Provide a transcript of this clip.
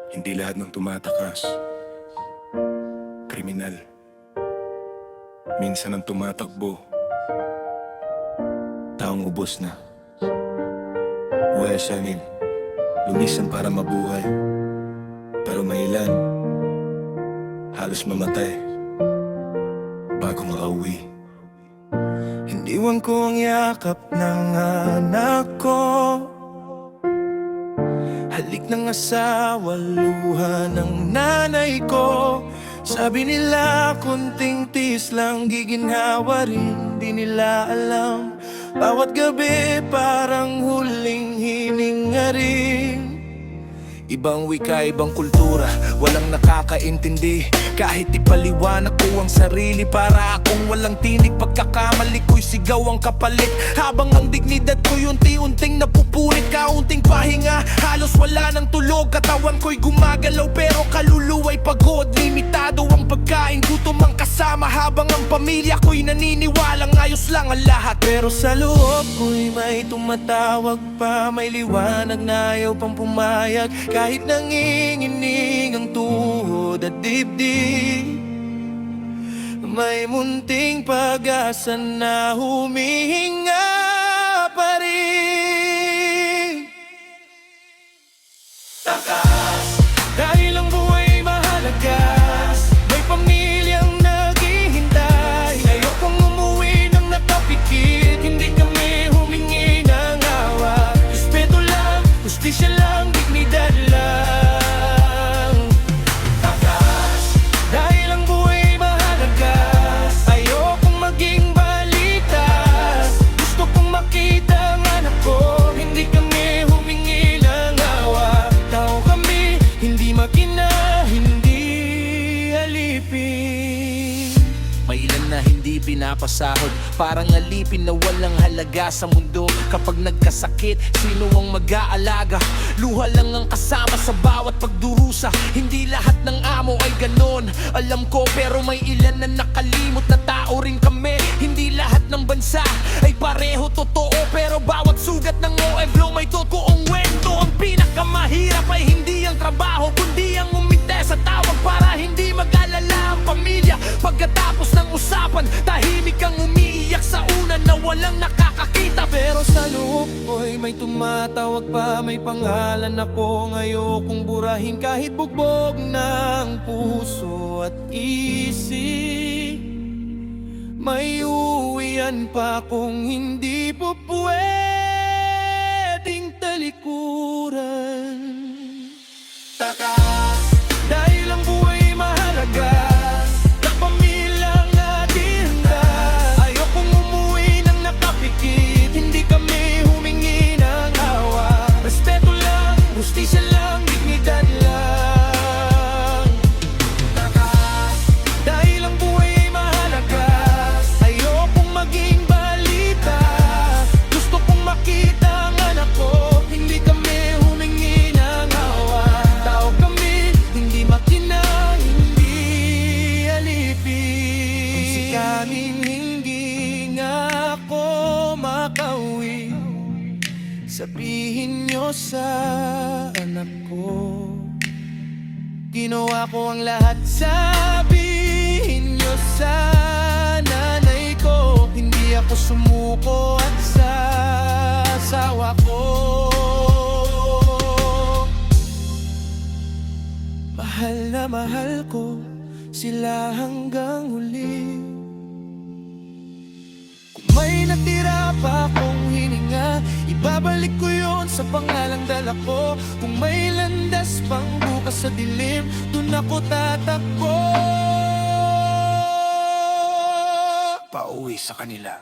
Hindi lahat ng tumatakas kriminal. Minsan ang tumatakbo taong ubos na. Buhay sa amin, lumisan para mabuhay. Pero may ilan halos mamatay bago makauwi. Iniwan ko ang yakap ng anak ko, halik ng asawa, luha ng nanay ko. Sabi nila kunting tiis lang, giginhawa rin, di nila alam. Bawat gabi parang huling hininga rin. Ibang wika, ibang kultura, walang nakakaintindi. Kahit ipaliwanag ko ang sarili, para akong walang tinig. Pagkakamali ko'y sigaw ang kapalit, habang ang dignidad ko'y unti-unting napupunit. Kaunting pahinga, halos wala ng tulog. Katawan ko'y gumagalaw pero kaluluwa'y pagod. Limitado ang pagkain, gutom ang kasama, habang ang pamilya ko'y naniniwalang ayos lang ang lahat. Pero sa loob ko'y may tumatawag pa, may liwanag na ayaw pang pumayag. Kahit nanginginig ang tuhod at dibdib, may munting pag-asa na humihinga pa rin. Takas, dahil ang buhay mahalaga, may pamilyang naghihintay. Ayokong umuwi nang nakapikit, hindi kami humingi ng awa. Respeto lang, hustisya lang, dignidad lang. Takas, dahil ang buhay mahalaga, ayokong maging balitas. Gusto kong makita ang anak ko, hindi kami humingi ng awa. Tao kami, hindi makina, hindi alipin. May ilan na hindi pinapasahod, parang alipin na walang halaga sa mundo. Kapag nagkasakit, sino ang mag-aalaga? Luha lang ang kasama sa bawat pagdurusa. Hindi lahat ng amo ay ganon, alam ko, pero may ilan na nakalimot na tao rin kami. Hindi lahat ng bansa ay pareho totoo, pero bawat sugat ng OFW may totoong kwento. Ang pinakamahirap ay hindi ang trabaho, kundi ang uminte sa tawag para hindi mag-alala ang pamilya. Pagkatapos ng usapan, tahimik ang umiiyak sa una na walang nakakakita. Pero sa loob ko'y may tumatawag pa, may pangalan ako. Ngayokong burahin kahit bugbog ng puso at isip. May uwian pa kung hindi po pwedeng talikuran. Takas, dahil ang buhay mahalaga, kapamilyang natinda. Ayokong umuwi nang nakapikit, hindi kami humingi ng awa. Respeto lang, hustisya lang, dignidad lang. Takas, dahil ang buhay mahalaga, ayokong maging balita. Gusto kong makita ang anak ko, hindi kami humingi ng awa. Tao kami, hindi makina, hindi alipin. Kung sikaling hindi nga ako makauwi, sabihin nyo sa anak ko, ginawa ko ang lahat. Sabihin nyo sa nanay ko, hindi ako sumuko at sa asawa ko. Mahal na mahal ko sila hanggang huli. Kung may natira pa akong hininga, ibabalik ko yon sa pangalang dala ko. Kung may landas pang bukas sa dilim, dun ako tatakbo. Pauwi sa kanila.